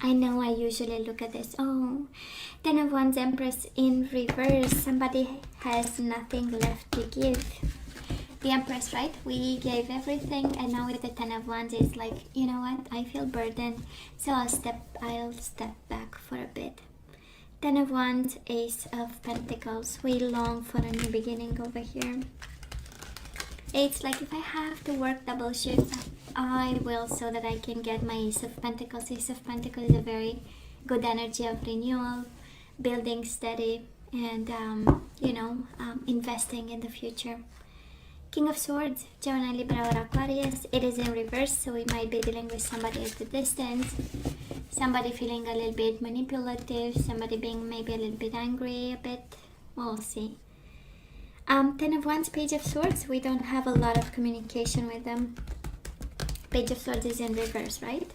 I know I usually look at this. Oh, Ten of Wands, Empress in reverse. Somebody has nothing left to give. The Empress, right? We gave everything, and now with the Ten of Wands, it's like, you know what? I feel burdened, so I'll step back for a bit. Ten of Wands, Ace of Pentacles. We long for a new beginning over here. It's like if I have to work double shifts, I will, so that I can get my Ace of Pentacles. Ace of Pentacles is a very good energy of renewal, building steady, and investing in the future. King of Swords, Gemini, Libra, or Aquarius. It is in reverse, so we might be dealing with somebody at a distance, somebody feeling a little bit manipulative, somebody being maybe a little bit angry a bit. We'll see. Ten of Wands, Page of Swords. We don't have a lot of communication with them. Page of Swords is in reverse, right?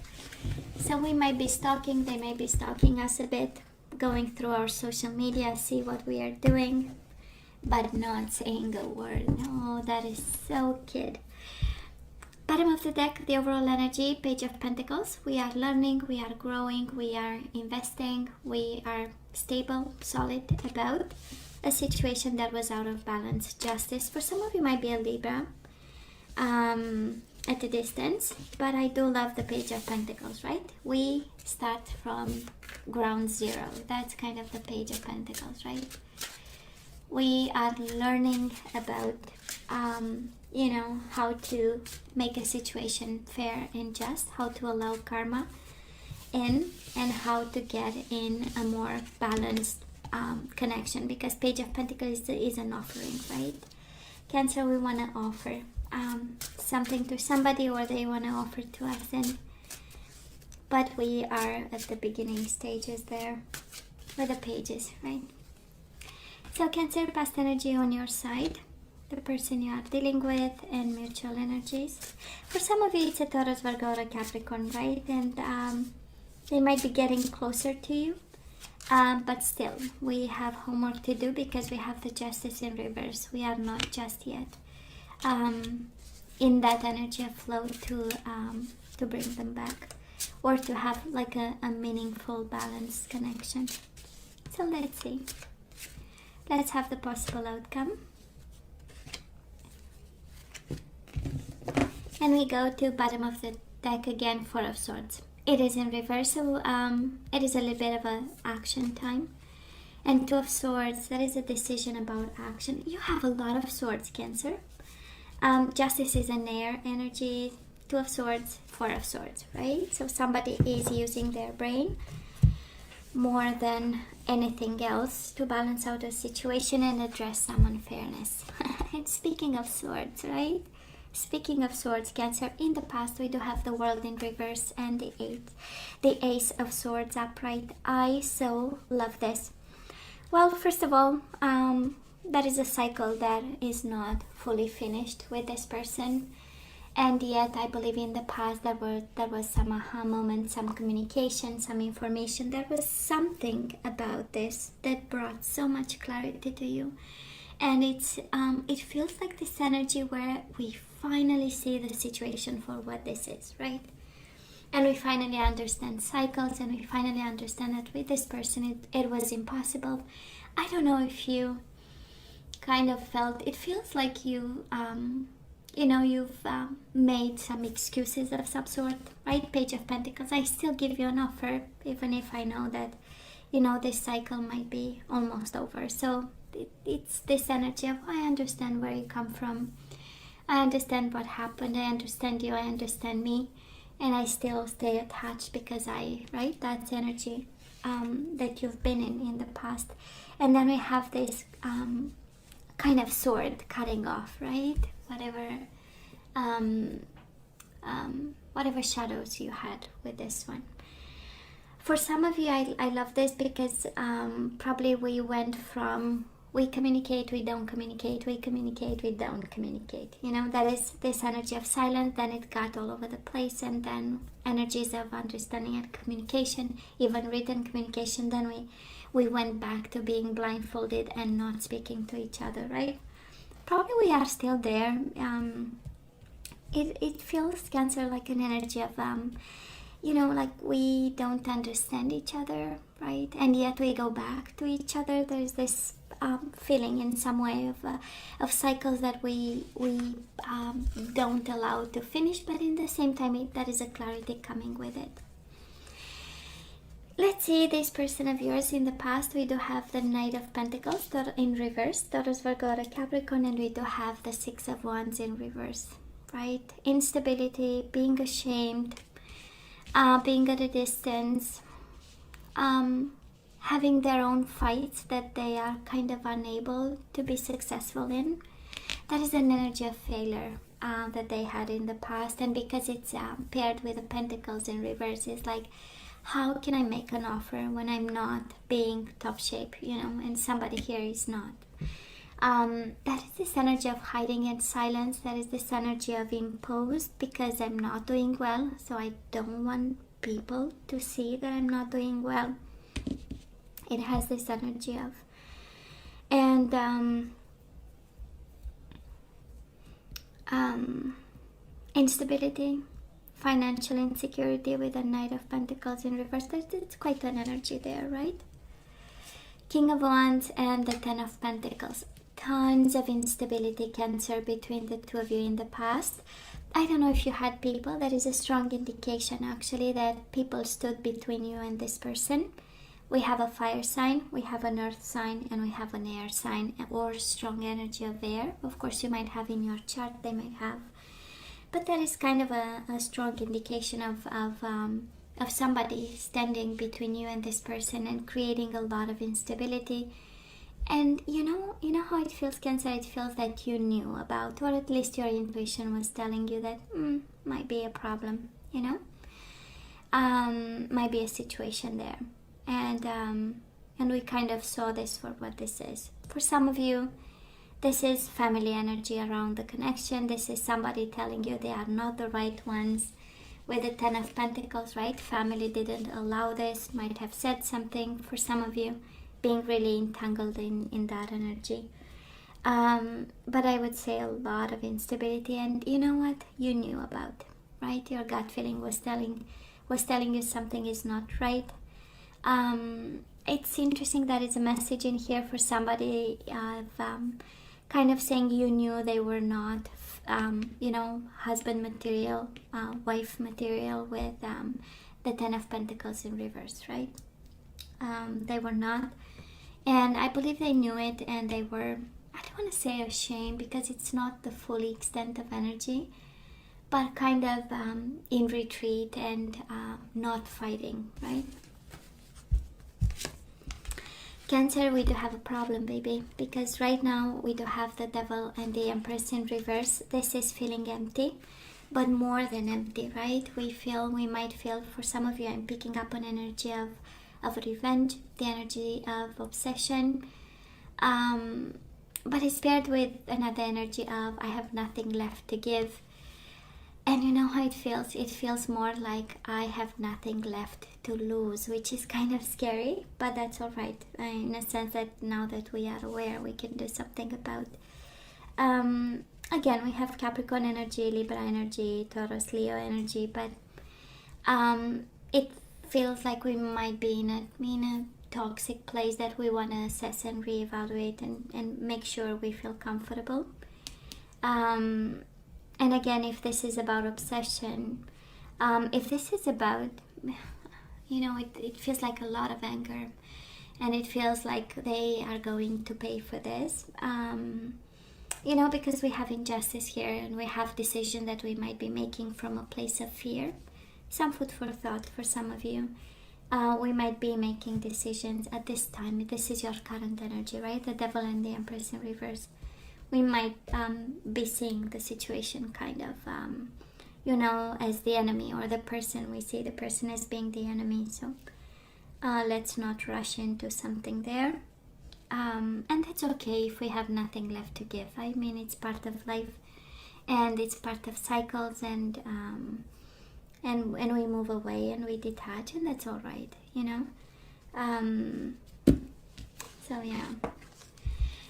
So we might be stalking, they may be stalking us a bit, going through our social media, see what we are doing, but not saying a word. No, that is so kid. Bottom of the deck, the overall energy, Page of Pentacles. We are learning, we are growing, we are investing, we are stable, solid about a situation that was out of balance. Justice. For some of you might be a Libra at a distance, but I do love the Page of Pentacles, right? We start from ground zero. That's kind of the Page of Pentacles, right? We are learning about how to make a situation fair and just, how to allow karma in, and how to get in a more balanced connection, because Page of Pentacles is an offering, right? Cancer, we want to offer something to somebody, or they want to offer to us, but we are at the beginning stages there with the pages, right? So Cancer, past energy on your side, the person you are dealing with, and mutual energies. For some of you, it's a Taurus, Virgo, or a Capricorn, right? And they might be getting closer to you, but still, we have homework to do, because we have the Justice in reverse. We are not just yet in that energy of flow to bring them back, or to have like a meaningful, balanced connection. So let's see. Let's have the possible outcome. And we go to bottom of the deck again, Four of Swords. It is in reverse, so it is a little bit of an action time. And Two of Swords, that is a decision about action. You have a lot of swords, Cancer. Justice is an air energy. Two of Swords, Four of Swords, right? So somebody is using their brain more than anything else to balance out a situation and address some unfairness. And speaking of swords, right? Speaking of swords, Cancer, in the past we do have the World in reverse and the Ace of Swords upright. I so love this. Well, first of all, that is a cycle that is not fully finished with this person. And yet, I believe in the past there was some aha moment, some communication, some information. There was something about this that brought so much clarity to you. And it feels like this energy where we finally see the situation for what this is, right? And we finally understand cycles, and we finally understand that with this person it was impossible. I don't know if you kind of felt, it feels like you've made some excuses of some sort, right? Page of Pentacles. I still give you an offer, even if I know that, this cycle might be almost over. So it's this energy of, I understand where you come from. I understand what happened. I understand you. I understand me. And I still stay attached because that's energy that you've been in the past. And then we have this kind of sword cutting off, right? Whatever shadows you had with this one. For some of you, I love this because probably we went from we communicate, we don't communicate, we communicate, we don't communicate. That is this energy of silence. Then it got all over the place, and then energies of understanding and communication, even written communication. Then we went back to being blindfolded and not speaking to each other, right? Probably we are still there. it feels, Cancer, like an energy of you know, like we don't understand each other, right? And yet we go back to each other. There's this feeling in some way of cycles that we don't allow to finish, but in the same time, there is a clarity coming with it. Let's see this person of yours in the past. We do have the Knight of Pentacles in reverse, Taurus, Virgo, or Capricorn, and we do have the Six of Wands in reverse, right? Instability, being ashamed, being at a distance, having their own fights that they are kind of unable to be successful in. That is an energy of failure that they had in the past, and because it's paired with the Pentacles in reverse, it's like, how can I make an offer when I'm not being top shape, you know, and somebody here is not. That is this energy of hiding and silence. That is this energy of imposed, because I'm not doing well, so I don't want people to see that I'm not doing well. It has this energy of, and instability, financial insecurity with the Knight of Pentacles in reverse. It's quite an energy there, right? King of Wands and the Ten of Pentacles. Tons of instability, Cancer, between the two of you in the past. I don't know if you had people. That is a strong indication, actually, that people stood between you and this person. We have a fire sign, we have an earth sign, and we have an air sign, or strong energy of air. Of course, you might have in your chart, they might have. But that is kind of a strong indication of somebody standing between you and this person and creating a lot of instability. And you know how it feels, Cancer? It feels that you knew about, or at least your intuition was telling you that might be a problem, you know? Might be a situation there. And we kind of saw this for what this is. For some of you, this is family energy around the connection. This is somebody telling you they are not the right ones. With the Ten of Pentacles, right? Family didn't allow this, might have said something. For some of you, being really entangled in that energy. But I would say a lot of instability. And you know what? You knew about, right? Your gut feeling was telling you something is not right. It's interesting that it's a message in here for somebody kind of saying you knew they were not, husband material, wife material with the Ten of Pentacles in reverse, right? They were not. And I believe they knew it, and they were, I don't want to say ashamed, because it's not the full extent of energy, but kind of in retreat and not fighting, right? Cancer, we do have a problem, baby, because right now we do have the Devil and the Empress in reverse. This is feeling empty, but more than empty, right? We might feel, for some of you, I'm picking up an energy of revenge, the energy of obsession, but it's paired with another energy of I have nothing left to give. And you know how it feels? It feels more like I have nothing left to lose, which is kind of scary, but that's all right. In a sense that now that we are aware, we can do something about. Again, we have Capricorn energy, Libra energy, Taurus, Leo energy, but it feels like we might be in a toxic place that we want to assess and reevaluate and make sure we feel comfortable. And again, if this is about obsession, if this is about, it feels like a lot of anger, and it feels like they are going to pay for this, because we have injustice here, and we have decision that we might be making from a place of fear. Some food for thought for some of you. We might be making decisions at this time. This is your current energy, right? The Devil and the Empress in reverse. We might be seeing the situation kind of, as the enemy, or the person. We see the person as being the enemy. So let's not rush into something there. And that's okay if we have nothing left to give. I mean, it's part of life, and it's part of cycles, and we move away and we detach, and that's all right, So yeah.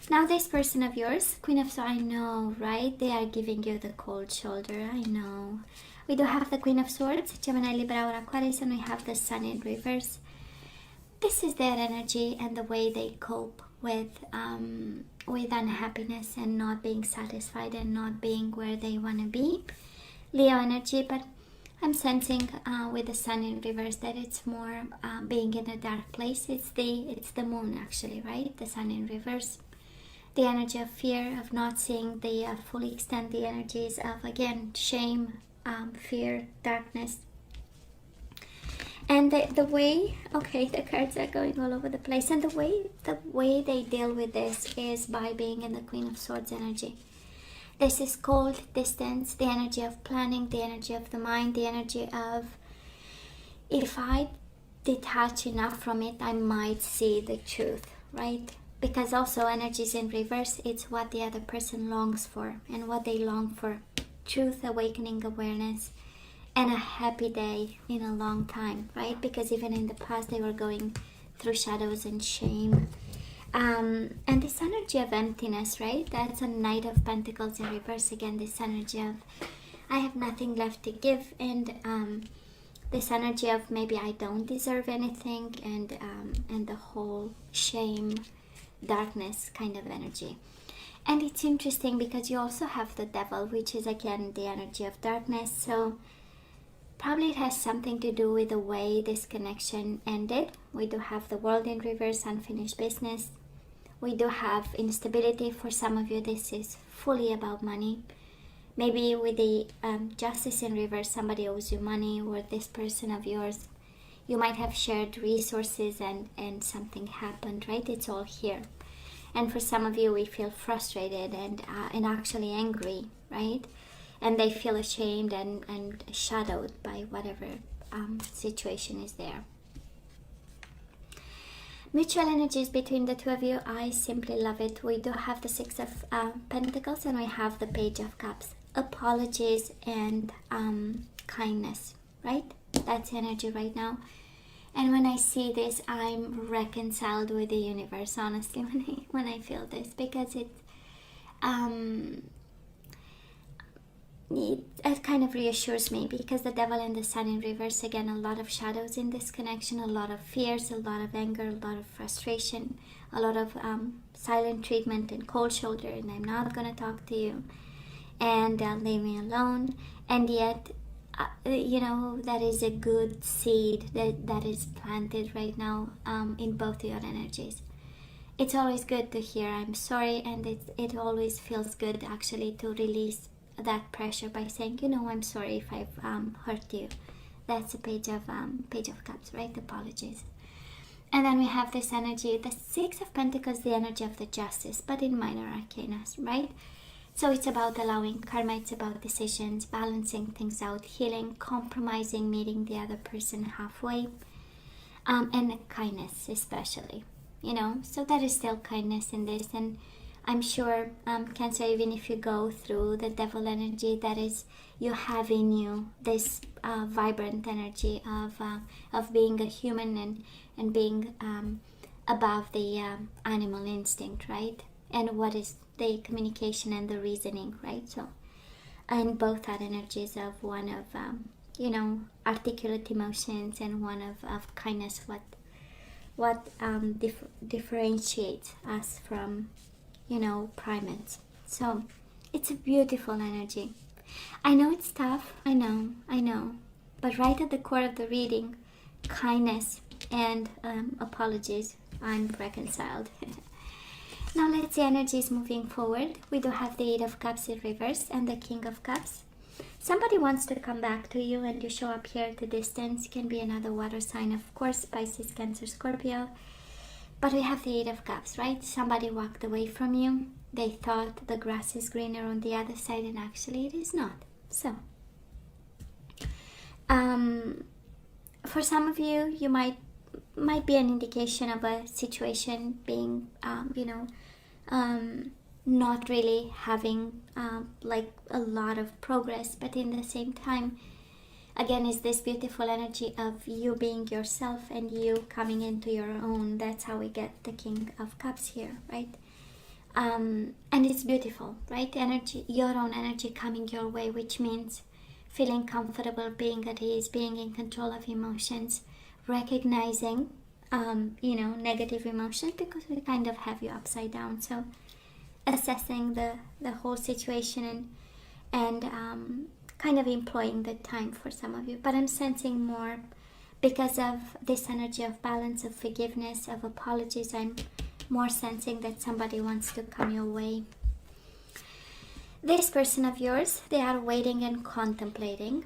Now this person of yours, Queen of Swords, I know, right? They are giving you the cold shoulder, I know. We do have the Queen of Swords, Gemini, Libra, or Aquarius, and we have the Sun in reverse. This is their energy and the way they cope with unhappiness and not being satisfied and not being where they want to be. Leo energy, but I'm sensing with the Sun in reverse that it's more being in a dark place. It's the moon actually, right? The Sun in reverse. The energy of fear, of not seeing the full extent, the energies of, again, shame, fear, darkness. And the way, okay, the cards are going all over the place. And the way they deal with this is by being in the Queen of Swords energy. This is cold, distance, the energy of planning, the energy of the mind, the energy of, if I detach enough from it, I might see the truth, right? Because also energies in reverse, it's what the other person longs for and what they long for. Truth, awakening, awareness, and a happy day in a long time, right? Because even in the past they were going through shadows and shame. And this energy of emptiness, right? That's a Knight of Pentacles in reverse again. This energy of, I have nothing left to give, and this energy of maybe I don't deserve anything, and the whole shame, darkness kind of energy. And it's interesting because you also have the Devil, which is again the energy of darkness. So probably it has something to do with the way this connection ended. We do have the World in reverse, unfinished business. We do have instability. For some of you, this is fully about money. Maybe with the Justice in reverse, somebody owes you money, or this person of yours, you might have shared resources and something happened, right? It's all here. And for some of you, we feel frustrated and actually angry, right? And they feel ashamed and shadowed by whatever situation is there. Mutual energies between the two of you, I simply love it. We do have the Six of Pentacles, and we have the Page of Cups. Apologies and kindness, right? That's energy right now. And when I see this, I'm reconciled with the universe, honestly, when I feel this, because it kind of reassures me, because the Devil and the Sun in reverse, again, a lot of shadows in this connection, a lot of fears, a lot of anger, a lot of frustration, a lot of silent treatment and cold shoulder, and I'm not going to talk to you, and leave me alone. And yet, that is a good seed that is planted right now in both your energies. It's always good to hear I'm sorry, and it always feels good actually to release that pressure by saying, I'm sorry if I've hurt you. That's a Page of Cups, right? Apologies. And then we have this energy, the Six of Pentacles, the energy of the Justice, but in minor arcana, right? So it's about allowing karma, it's about decisions, balancing things out, healing, compromising, meeting the other person halfway, and kindness especially, So there is still kindness in this, and I'm sure, Cancer, even if you go through the Devil energy, that is, you have in you this vibrant energy of being a human and being above the animal instinct, right? And what is the communication and the reasoning, right? So, and both are energies of one of, articulate emotions, and one of kindness, what differentiates us from, primates. So, it's a beautiful energy. I know it's tough, I know, but right at the core of the reading, kindness and apologies, I'm reconciled. Now let's see energies moving forward. We do have the Eight of Cups in reverse and the King of Cups. Somebody wants to come back to you, and you show up here at a distance. Can be another water sign, of course, Pisces, Cancer, Scorpio. But we have the Eight of Cups, right? Somebody walked away from you. They thought the grass is greener on the other side, and actually it is not. So, for some of you, you might be an indication of a situation being, not really having like a lot of progress, but in the same time, again, is this beautiful energy of you being yourself and you coming into your own. That's how we get the King of Cups here, right? And it's beautiful, right? Energy, your own energy coming your way, which means feeling comfortable, being at ease, being in control of emotions, recognizing negative emotions, because we kind of have you upside down. So assessing the whole situation and kind of employing the time for some of you. But I'm sensing more because of this energy of balance, of forgiveness, of apologies. I'm more sensing that somebody wants to come your way. This person of yours, they are waiting and contemplating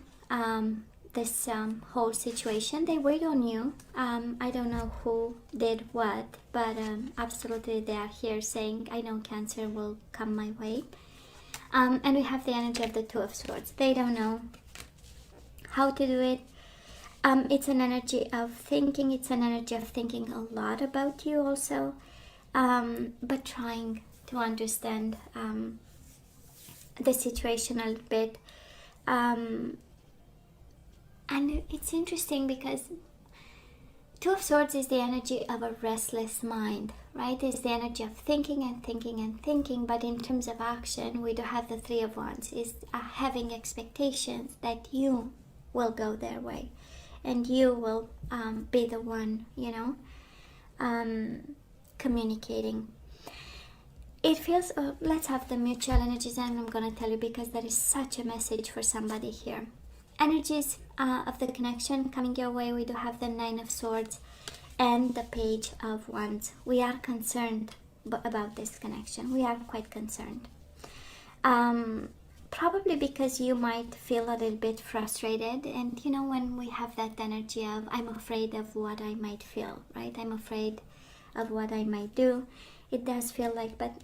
this whole situation. They wait on you. I don't know who did what, but absolutely they are here saying, I know Cancer will come my way. And we have the energy of the Two of Swords. They don't know how to do it. It's an energy of thinking. It's an energy of thinking a lot about you also, but trying to understand the situation a little bit. And it's interesting because Two of Swords is the energy of a restless mind, right? It's the energy of thinking and thinking and thinking, but in terms of action, we do have the Three of Wands. Is having expectations that you will go their way and you will be the one, communicating. It feels, let's have the mutual energies, and I'm going to tell you because there is such a message for somebody here. Energies of the connection coming your way. We do have the Nine of Swords and the Page of Wands. We are concerned about this connection. We are quite concerned. Probably because you might feel a little bit frustrated, and when we have that energy of I'm afraid of what I might feel, right? I'm afraid of what I might do. It does feel like, but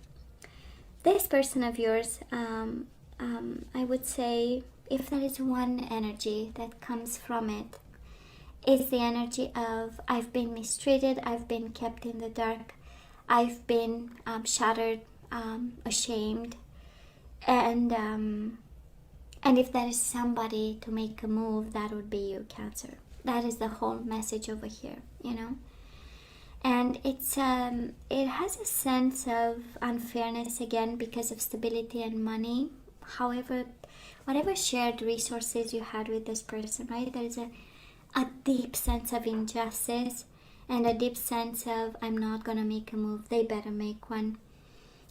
this person of yours, I would say, if there is one energy that comes from it, is the energy of I've been mistreated, I've been kept in the dark, I've been shattered, ashamed, and if there is somebody to make a move, that would be you, Cancer. That is the whole message over here, And it has a sense of unfairness again because of stability and money. However, whatever shared resources you had with this person, right? There is a deep sense of injustice and a deep sense of I'm not gonna make a move. They better make one.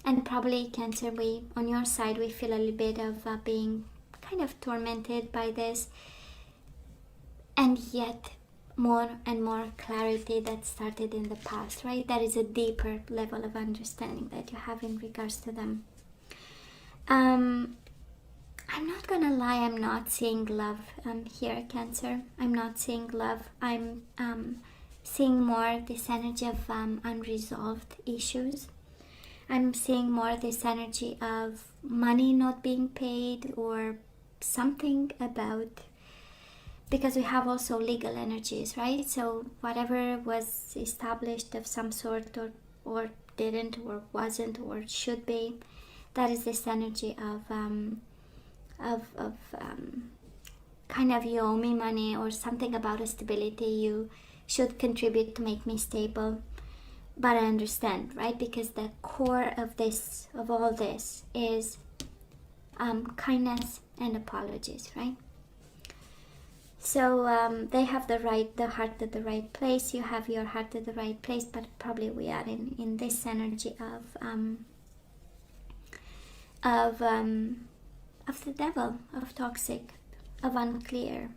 And probably Cancer, on your side, we feel a little bit of being kind of tormented by this, and yet more and more clarity that started in the past, right? There is a deeper level of understanding that you have in regards to them. I'm not gonna lie, I'm not seeing love here, Cancer. I'm not seeing love. I'm seeing more this energy of unresolved issues. I'm seeing more this energy of money not being paid or something about, because we have also legal energies, right? So whatever was established of some sort or didn't or wasn't or should be, that is this energy of kind of you owe me money or something about a stability. You should contribute to make me stable. But I understand, right? Because the core of all this is kindness and apologies, right? So they have the heart at the right place. You have your heart at the right place, but probably we are in this energy of the devil, of toxic, of unclear,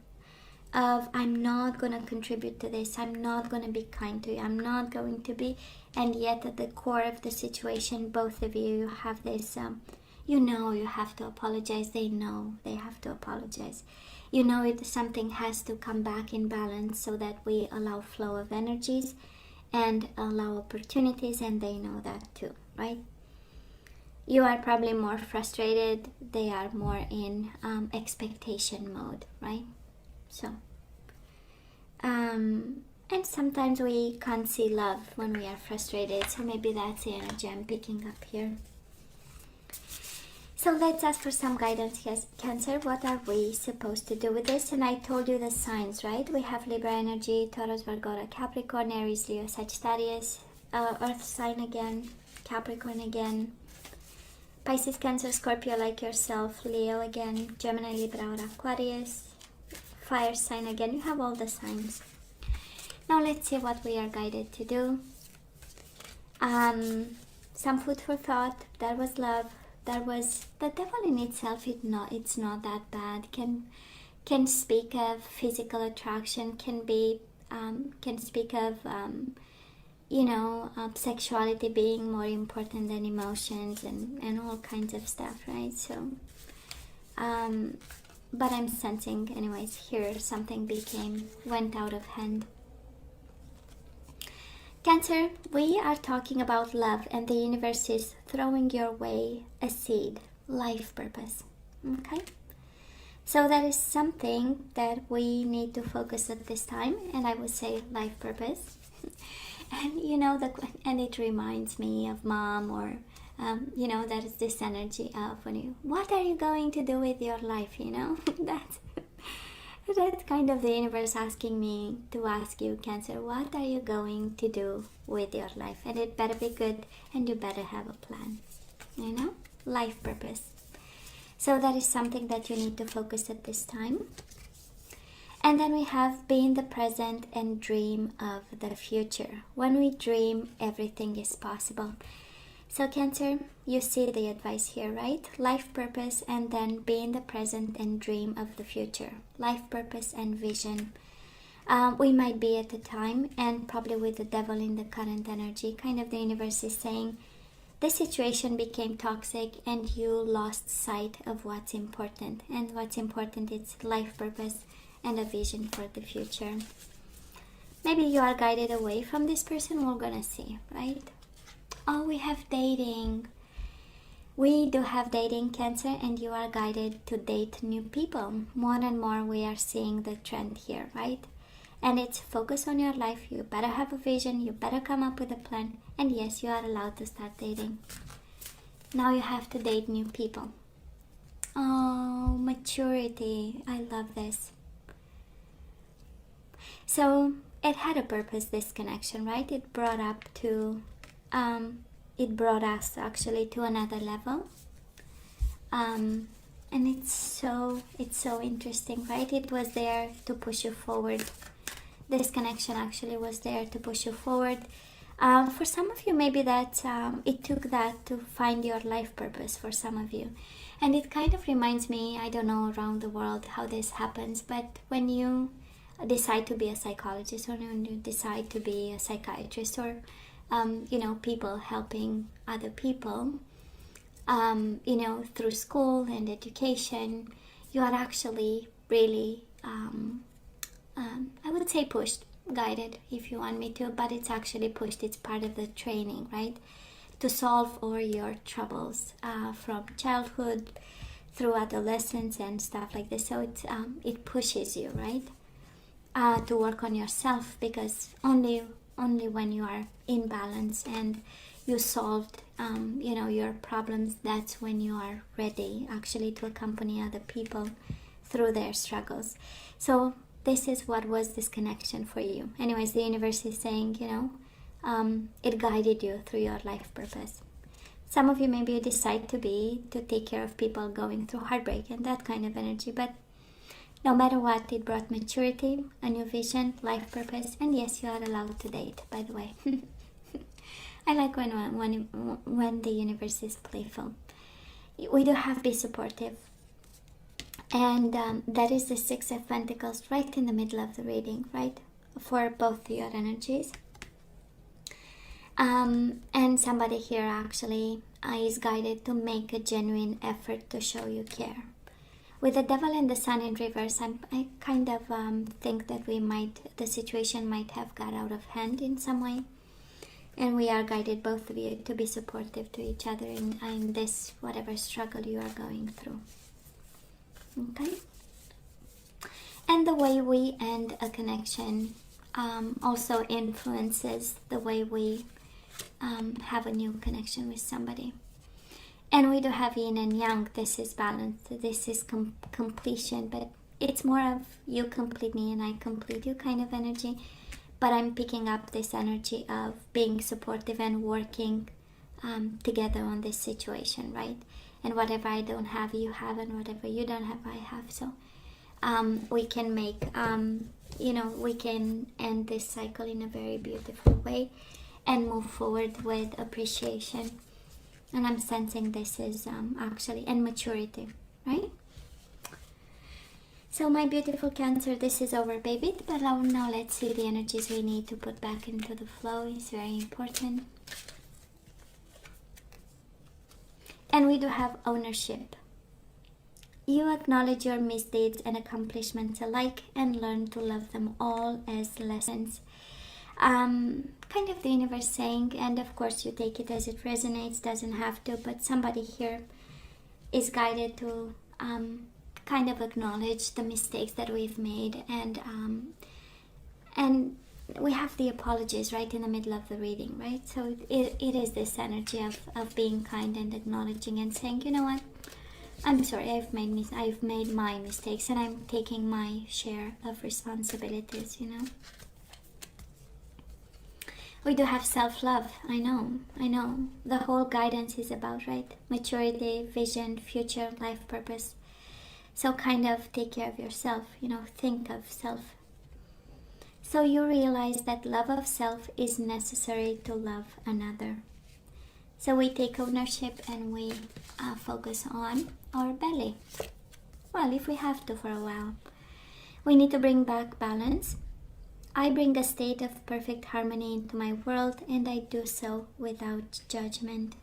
of I'm not going to contribute to this, I'm not going to be kind to you, I'm not going to be, and yet at the core of the situation, both of you have this, you have to apologize, they know they have to apologize. Something has to come back in balance so that we allow flow of energies and allow opportunities, and they know that too, right? You are probably more frustrated, they are more in expectation mode, right? So, and sometimes we can't see love when we are frustrated, so maybe that's the energy I'm picking up here. So let's ask for some guidance here, Cancer. What are we supposed to do with this? And I told you the signs, right? We have Libra energy, Taurus, Virgo, Capricorn, Aries, Leo, Sagittarius, Earth sign again, Capricorn again, Pisces, Cancer, Scorpio like yourself, Leo again, Gemini, Libra, or Aquarius, fire sign again. You have all the signs. Now let's see what we are guided to do. Some food for thought. That was love. That was the devil in itself. It's not that bad. Can speak of physical attraction. Can speak of sexuality being more important than emotions and all kinds of stuff, right? So, but I'm sensing, anyways, here something went out of hand. Cancer, we are talking about love, and the universe is throwing your way a seed, life purpose. Okay? So that is something that we need to focus at this time, and I would say life purpose. And and it reminds me of mom, or that is this energy of what are you going to do with your life? That's kind of the universe asking me to ask you, Cancer, what are you going to do with your life? And it better be good, and you better have a plan. Life purpose. So that is something that you need to focus at this time. And then we have be in the present and dream of the future. When we dream, everything is possible. So Cancer, you see the advice here, right? Life purpose, and then be in the present and dream of the future. Life purpose and vision. We might be at the time, and probably with the devil in the current energy, kind of the universe is saying, this situation became toxic and you lost sight of what's important. And what's important is life purpose and a vision for the future. Maybe you are guided away from this person, we're gonna see, right? Oh, we have dating. We do have dating, Cancer, and you are guided to date new people. More and more we are seeing the trend here, right? And it's focus on your life. You better have a vision. You better come up with a plan. And yes, you are allowed to start dating. Now you have to date new people. Oh, maturity. I love this. So it had a purpose, this connection, right? It brought us actually to another level. And it's so interesting, right? It was there to push you forward. This connection actually was there to push you forward. For some of you, maybe that it took that to find your life purpose for some of you. And it kind of reminds me, I don't know around the world how this happens, but when you decide to be a psychologist, or when you decide to be a psychiatrist, or people helping other people, through school and education, you are actually really, I would say pushed, guided if you want me to, but it's actually pushed. It's part of the training, right? To solve all your troubles from childhood through adolescence and stuff like this. So it pushes you, right? To work on yourself, because only when you are in balance and you solved your problems, that's when you are ready actually to accompany other people through their struggles. So this is what was this connection for you. Anyways, the universe is saying, it guided you through your life purpose. Some of you maybe decide to take care of people going through heartbreak and that kind of energy, but no matter what, it brought maturity, a new vision, life purpose, and yes, you are allowed to date, by the way. I like when the universe is playful. We do have be supportive. And that is the Six of Pentacles right in the middle of the reading, right? For both your energies. And somebody here actually is guided to make a genuine effort to show you care. With the Devil and the Sun in reverse, I kind of think that the situation might have got out of hand in some way. And we are guided, both of you, to be supportive to each other in this, whatever struggle you are going through. Okay? And the way we end a connection also influences the way we have a new connection with somebody. And we do have yin and yang. This is balance. This is completion. But it's more of you complete me and I complete you kind of energy. But I'm picking up this energy of being supportive and working together on this situation, right? And whatever I don't have, you have, and whatever you don't have, I have. So we can make, we can end this cycle in a very beautiful way and move forward with appreciation. And I'm sensing this is actually, and maturity, right? So my beautiful Cancer, this is over, baby. But now let's see the energies we need to put back into the flow. It's very important. And we do have ownership. You acknowledge your misdeeds and accomplishments alike and learn to love them all as lessons. Kind of the universe saying, and of course you take it as it resonates, doesn't have to, but somebody here is guided to kind of acknowledge the mistakes that we've made, and we have the apologies right in the middle of the reading, right? So it is this energy of being kind and acknowledging and saying, you know what, I'm sorry, I've made my mistakes, and I'm taking my share of responsibilities, you know. We do have self-love. I know. The whole guidance is about, right? Maturity, vision, future, life purpose. So kind of take care of yourself, you know, think of self. So you realize that love of self is necessary to love another. So we take ownership and we focus on our belly. Well, if we have to for a while. We need to bring back balance. I bring a state of perfect harmony into my world, and I do so without judgment.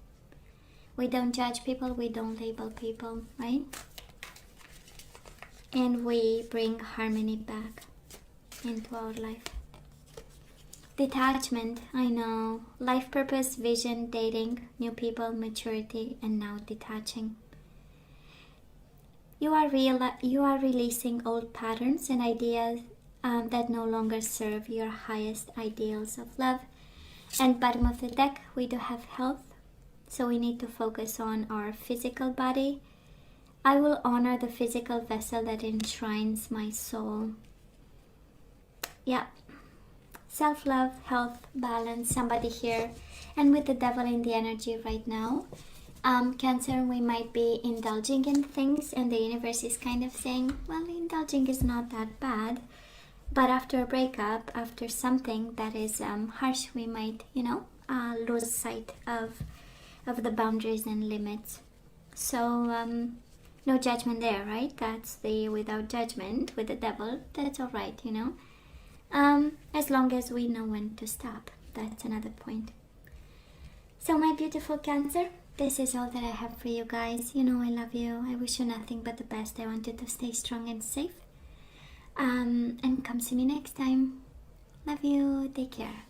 We don't judge people, we don't label people, right? And we bring harmony back into our life. Detachment, I know. Life purpose, vision, dating, new people, maturity, and now detaching. You are releasing old patterns and ideas that no longer serve your highest ideals of love. And bottom of the deck, we do have health. So we need to focus on our physical body. I will honor the physical vessel that enshrines my soul. Yeah. Self-love, health, balance, somebody here. And with the devil in the energy right now, Cancer, we might be indulging in things, and the universe is kind of saying, well, indulging is not that bad. But after a breakup, after something that is harsh, we might, lose sight of the boundaries and limits. So, no judgment there, right? That's the without judgment with the devil. That's all right, as long as we know when to stop. That's another point. So my beautiful Cancer, this is all that I have for you guys. I love you. I wish you nothing but the best. I want you to stay strong and safe. And come see me next time. Love you. Take care.